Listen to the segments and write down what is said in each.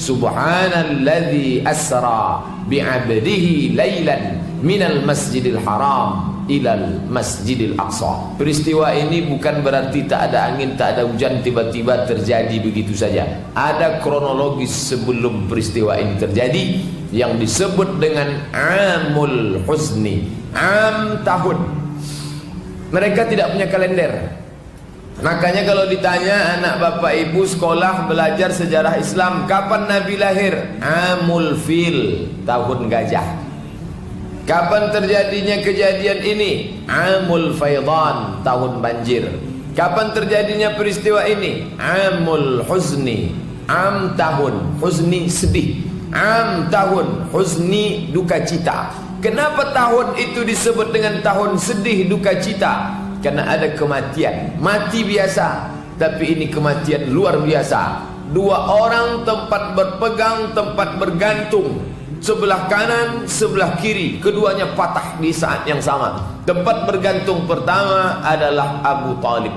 Subhanalladzi asra bi'abdihi lailan minal masjidil haram ilal masjidil aqsa. Peristiwa ini bukan berarti tak ada angin, tak ada hujan, tiba-tiba terjadi begitu saja. Ada kronologis sebelum peristiwa ini terjadi yang disebut dengan amul huzni, tahun. Mereka tidak punya kalender. Makanya kalau ditanya anak bapak ibu sekolah belajar sejarah Islam, kapan Nabi lahir? Amul fil, tahun gajah. Kapan terjadinya kejadian ini? Amul faidan, tahun banjir. Kapan terjadinya peristiwa ini? Amul huzni, tahun huzni, sedih. Tahun huzni, duka cita. Kenapa tahun itu disebut dengan tahun sedih duka cita? Karena ada kematian, mati biasa, tapi ini kematian luar biasa. Dua orang tempat berpegang, tempat bergantung, sebelah kanan, sebelah kiri, keduanya patah di saat yang sama. Tempat bergantung pertama adalah Abu Talib.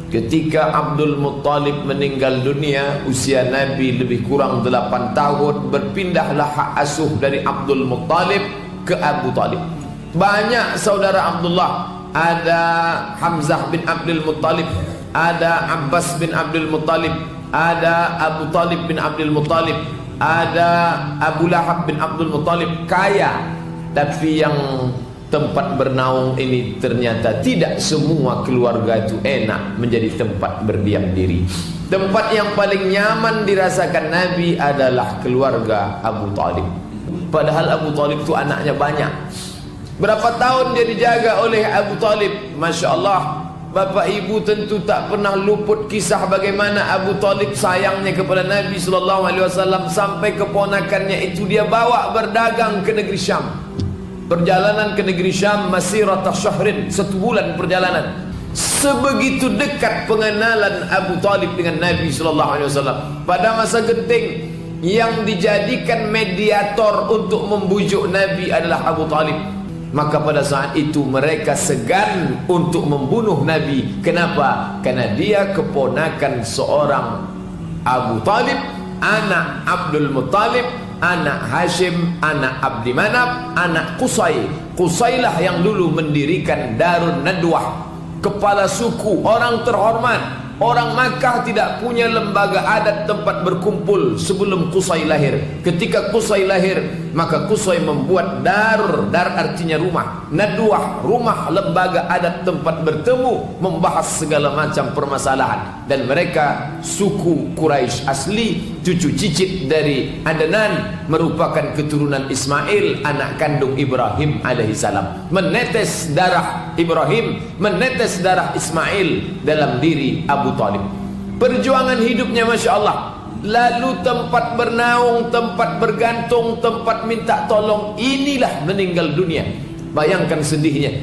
Ketika Abdul Muttalib meninggal dunia, usia Nabi lebih kurang 8 tahun, berpindahlah hak asuh dari Abdul Muttalib ke Abu Talib. Banyak saudara Abdullah. Ada Hamzah bin Abdul Muttalib, ada Abbas bin Abdul Muttalib, ada Abu Talib bin Abdul Muttalib, ada Abu Lahab bin Abdul Muttalib. Kaya, tapi yang tempat bernaung ini ternyata tidak semua keluarga itu enak menjadi tempat berdiam diri. Tempat yang paling nyaman dirasakan Nabi adalah keluarga Abu Talib. Padahal Abu Talib itu anaknya banyak. Berapa tahun dia dijaga oleh Abu Talib? Masya Allah, bapak ibu tentu tak pernah luput kisah bagaimana Abu Talib sayangnya kepada Nabi SAW, sampai keponakannya itu dia bawa berdagang ke negeri Syam. Perjalanan ke negeri Syam masirata syahrin, 1 bulan perjalanan. Sebegitu dekat pengenalan Abu Talib dengan Nabi SAW. Pada masa genting, yang dijadikan mediator untuk membujuk Nabi adalah Abu Talib. Maka pada saat itu mereka segan untuk membunuh Nabi. Kenapa? Karena dia keponakan seorang Abu Talib, anak Abdul Muttalib, anak Hashim, anak Abdi Manaf, anak Qusay. Qusaylah yang dulu mendirikan Darun Nadwah, kepala suku, orang terhormat. Orang Makkah tidak punya lembaga adat tempat berkumpul sebelum Qusay lahir. Ketika Qusay lahir, maka Qusay membuat dar artinya rumah, Nadwah, rumah lembaga adat tempat bertemu, membahas segala macam permasalahan. Dan mereka suku Quraisy asli, cucu cicit dari Adnan, merupakan keturunan Ismail, anak kandung Ibrahim alaihissalam. Menetes darah Ibrahim, menetes darah Ismail dalam diri Abu Talib. Perjuangan hidupnya Masya Allah. Lalu tempat bernaung, tempat bergantung, tempat minta tolong, inilah meninggal dunia. Bayangkan sedihnya.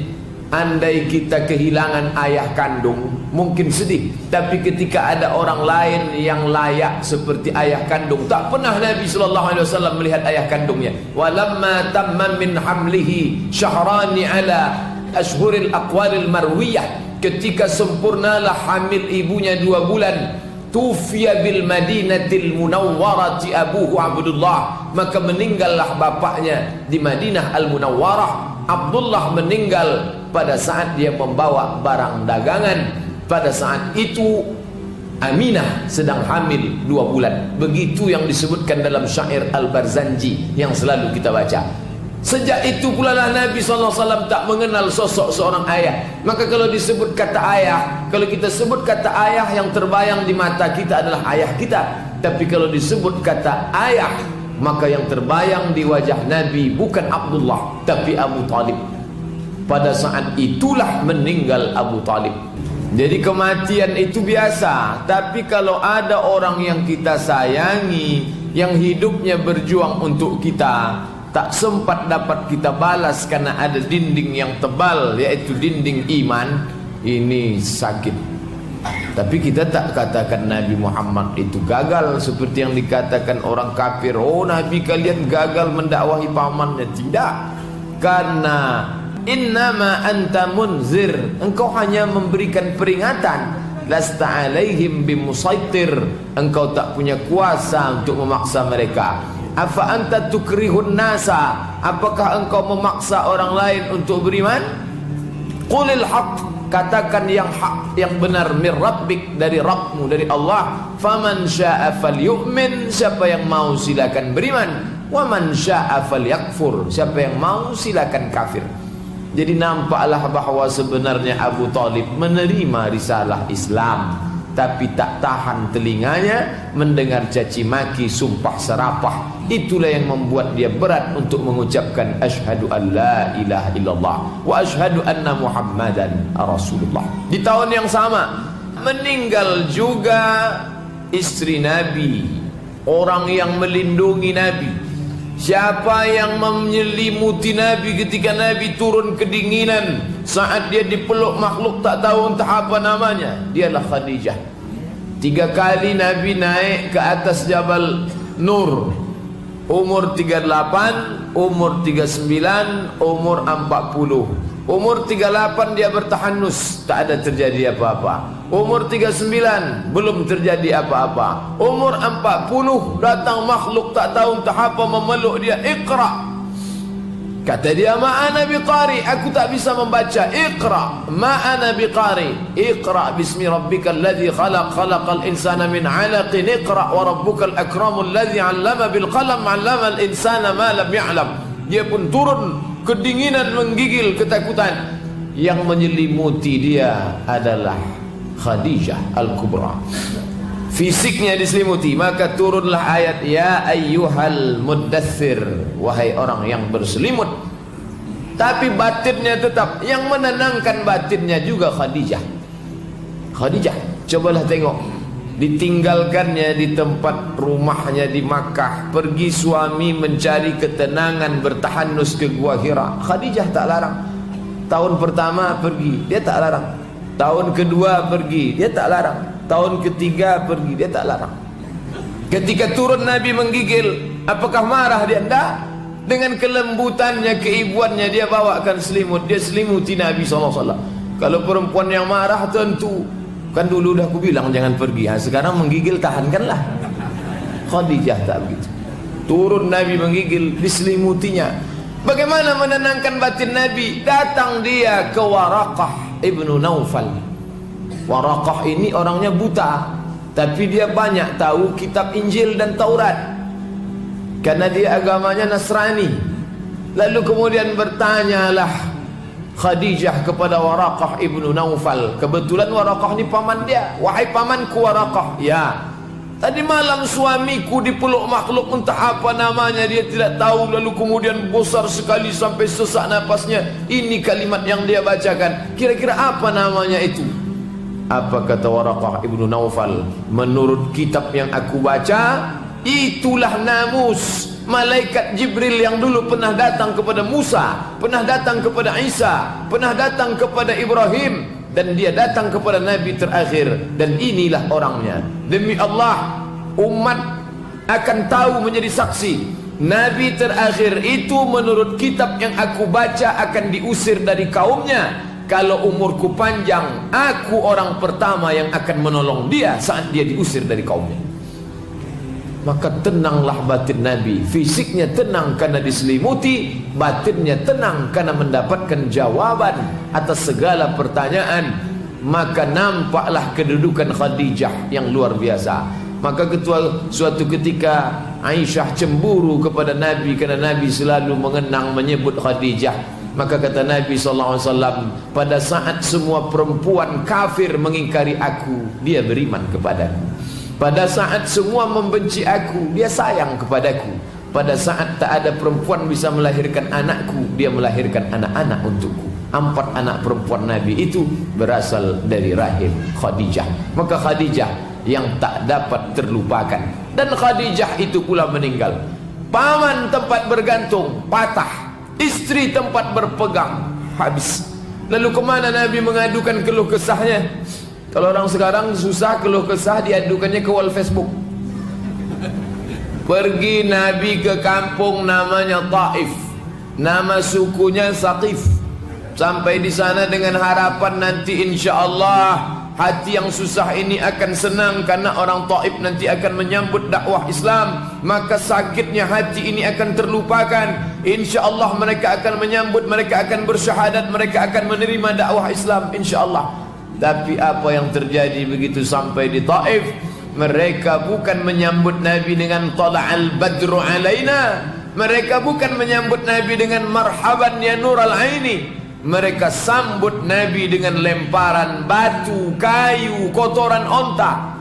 Andai kita kehilangan ayah kandung, mungkin sedih. Tapi ketika ada orang lain yang layak seperti ayah kandung, tak pernah Nabi SAW melihat ayah kandungnya. Walamma tamma min hamlihi syahrani ala ashhuril aqwaril marwiyah. Ketika sempurnalah hamil ibunya 2 bulan, tufiya bil madinatil munawwarati abuhu Abdullah, maka meninggallah bapaknya di Madinah al-Munawwarah. Abdullah meninggal pada saat dia membawa barang dagangan. Pada saat itu Aminah sedang hamil 2 bulan. Begitu yang disebutkan dalam syair Al-Barzanji yang selalu kita baca. Sejak itu pula lah Nabi SAW tak mengenal sosok seorang ayah. Maka kalau disebut kata ayah, kalau kita sebut kata ayah, yang terbayang di mata kita adalah ayah kita. Tapi kalau disebut kata ayah, maka yang terbayang di wajah Nabi bukan Abdullah, tapi Abu Talib. Pada saat itulah meninggal Abu Talib. Jadi kematian itu biasa. Tapi kalau ada orang yang kita sayangi, yang hidupnya berjuang untuk kita, tak sempat dapat kita balas karena ada dinding yang tebal, yaitu dinding iman, ini sakit. Tapi kita tak katakan Nabi Muhammad itu gagal seperti yang dikatakan orang kafir. Oh, Nabi kalian gagal mendakwahi pamannya. Tidak. Karena innama anta munzir, engkau hanya memberikan peringatan. lasta alaihim bimusaitir, engkau tak punya kuasa untuk memaksa mereka. Afa anta tukrihun nasa, apakah engkau memaksa orang lain untuk beriman? Qulil haqq, katakan yang hak, yang benar, min rabbik, dari Rabbmu, dari Allah. Faman syaa falyu'min, siapa yang mau silakan beriman. Wa man syaa falyakfur, siapa yang mau silakan kafir. Jadi nampaklah bahawa sebenarnya Abu Talib menerima risalah Islam, tapi tak tahan telinganya mendengar caci maki, sumpah serapah. Itulah yang membuat dia berat untuk mengucapkan asyhadu an la ilaha illallah wa asyhadu anna muhammadan rasulullah. Di tahun yang sama meninggal juga istri Nabi, orang yang melindungi Nabi. Siapa yang menyelimuti Nabi ketika Nabi turun kedinginan saat dia dipeluk makhluk tak tahu entah apa namanya? Dialah Khadijah. 3 kali Nabi naik ke atas Jabal Nur, umur 38, umur 39, umur 40. Umur 38 dia bertahanus, tak ada terjadi apa-apa. Umur 39 belum terjadi apa-apa. Umur 40 datang makhluk tak tahu entah apa memeluk dia. Iqra, kata dia, ma'ana biqari, aku tak bisa membaca. Iqra, ma'ana biqari. Iqra bismi rabbikal ladzi khalaq, khalaqal insana min 'alaqin. Iqra wa rabbukal akramul ladzi 'allama bil qalam, 'allama al insana ma lam ya'lam. Dia pun turun kedinginan, menggigil, ketakutan. Yang menyelimuti dia adalah Khadijah Al-Kubra. Fisiknya diselimuti, maka turunlah ayat ya ayyuhal muddathir, wahai orang yang berselimut. Tapi batinnya tetap, yang menenangkan batinnya juga Khadijah. Khadijah, cobalah tengok, ditinggalkannya di tempat rumahnya di Makkah, pergi suami mencari ketenangan, bertahanus ke Gua Hira. Khadijah tak larang. Tahun pertama pergi, dia tak larang. Tahun kedua pergi, dia tak larang. Tahun ketiga pergi, dia tak larang. Ketika turun Nabi menggigil, apakah marah dia? Tidak. Dengan kelembutannya, keibuannya, dia bawakan selimut, dia selimuti Nabi SAW. Kalau perempuan yang marah tentu, kan dulu dah aku bilang jangan pergi, sekarang menggigil tahankanlah. Khadijah tak begitu. Turun Nabi menggigil, diselimutinya. Bagaimana menenangkan batin Nabi? Datang dia ke Waraqah ibnu Naufal. Waraqah ini orangnya buta, tapi dia banyak tahu kitab Injil dan Taurat, karena dia agamanya Nasrani. Lalu kemudian bertanyalah Khadijah kepada Waraqah ibnu Naufal. Kebetulan Waraqah ni paman dia. Wahai pamanku Waraqah, ya, tadi malam suamiku dipeluk makhluk entah apa namanya, dia tidak tahu. Lalu kemudian besar sekali sampai sesak napasnya. Ini kalimat yang dia bacakan, kira-kira apa namanya itu? Apa kata Waraqah ibnu Naufal? Menurut kitab yang aku baca, itulah namus malaikat Jibril yang dulu pernah datang kepada Musa, pernah datang kepada Isa, pernah datang kepada Ibrahim, dan dia datang kepada Nabi terakhir. Dan inilah orangnya. Demi Allah, umat akan tahu, menjadi saksi. Nabi terakhir itu menurut kitab yang aku baca akan diusir dari kaumnya. Kalau umurku panjang, aku orang pertama yang akan menolong dia saat dia diusir dari kaumnya. Maka tenanglah batin Nabi. Fisiknya tenang karena diselimuti, batinnya tenang karena mendapatkan jawaban atas segala pertanyaan. Maka nampaklah kedudukan Khadijah yang luar biasa. Maka suatu ketika Aisyah cemburu kepada Nabi karena Nabi selalu mengenang, menyebut Khadijah. Maka kata Nabi SAW, pada saat semua perempuan kafir mengingkari aku, dia beriman kepadaku. Pada saat semua membenci aku, dia sayang kepadaku. Pada saat tak ada perempuan bisa melahirkan anakku, dia melahirkan anak-anak untukku. 4 anak perempuan Nabi itu berasal dari rahim Khadijah. Maka Khadijah yang tak dapat terlupakan. Dan Khadijah itu pula meninggal. Paman tempat bergantung patah, istri tempat berpegang habis. Lalu kemana Nabi mengadukan keluh kesahnya? Kalau orang sekarang susah keluh kesah, diadukannya ke wall Facebook. Pergi Nabi ke kampung namanya Taif, nama sukunya Saqif. Sampai di sana dengan harapan nanti insya Allah hati yang susah ini akan senang karena orang Taif nanti akan menyambut dakwah Islam. Maka sakitnya hati ini akan terlupakan. InsyaAllah mereka akan menyambut, mereka akan bersyahadat, mereka akan menerima dakwah Islam insyaAllah. Tapi apa yang terjadi begitu sampai di Taif? Mereka bukan menyambut Nabi dengan tala'al badru alaina. Mereka bukan menyambut Nabi dengan marhaban ya nural aini. Mereka sambut Nabi dengan lemparan batu, kayu, kotoran onta.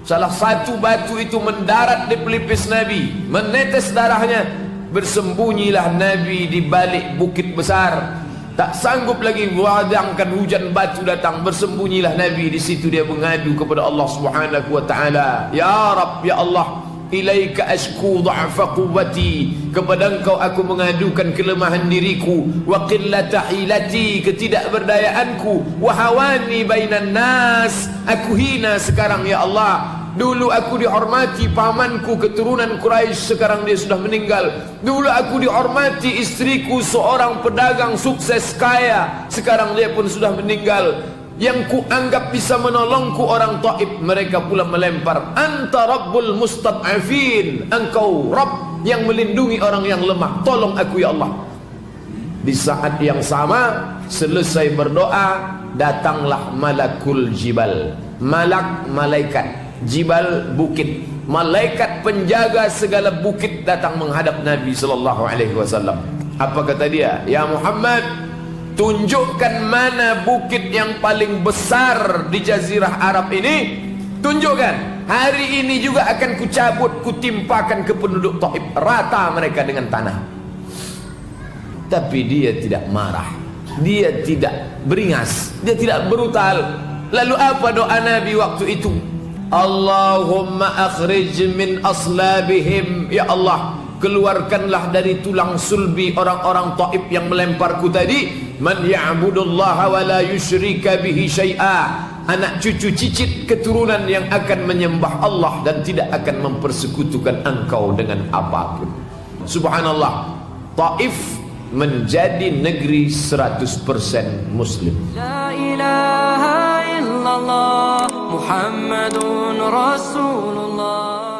Salah satu batu itu mendarat di pelipis Nabi, menetes darahnya. Bersembunyilah Nabi di balik bukit besar. Tak sanggup lagi wadangkan hujan batu datang, bersembunyilah Nabi di situ. Dia mengadu kepada Allah Subhanahu wa taala, "Ya Rabb, ya Allah, ilaika ashku dha'fa quwwati." Kepada Engkau aku mengadukan kelemahan diriku, wa qillata hilati, ketidakberdayaanku, wa hawani bainan nas, aku hina sekarang ya Allah. Dulu aku dihormati pamanku keturunan Quraisy, sekarang dia sudah meninggal. Dulu aku dihormati istriku seorang pedagang sukses kaya, sekarang dia pun sudah meninggal. Yang kuanggap bisa menolongku orang Taif, mereka pula melempar. Anta Rabbul Mustad'afin, Engkau Rabb yang melindungi orang yang lemah, tolong aku ya Allah. Di saat yang sama, selesai berdoa, datanglah malakul jibal. Malaikat jibal, bukit. Malaikat penjaga segala bukit datang menghadap Nabi sallallahu alaihi wasallam. Apa kata dia? Ya Muhammad, tunjukkan mana bukit yang paling besar di jazirah Arab ini. Tunjukkan. Hari ini juga akan kucabut, kutimpakan ke penduduk Taif, rata mereka dengan tanah. Tapi dia tidak marah, dia tidak beringas, dia tidak brutal. Lalu apa doa Nabi waktu itu? Allahumma akhrij min aslabihim, ya Allah, keluarkanlah dari tulang sulbi orang-orang Taif yang melemparku tadi, man ya'budullaha wa la yusyrika bihi syai'a, anak cucu cicit keturunan yang akan menyembah Allah dan tidak akan mempersekutukan engkau dengan apapun. Subhanallah, Taif menjadi negeri 100% muslim. La ilaha illallah Muhammadun Rasulullah.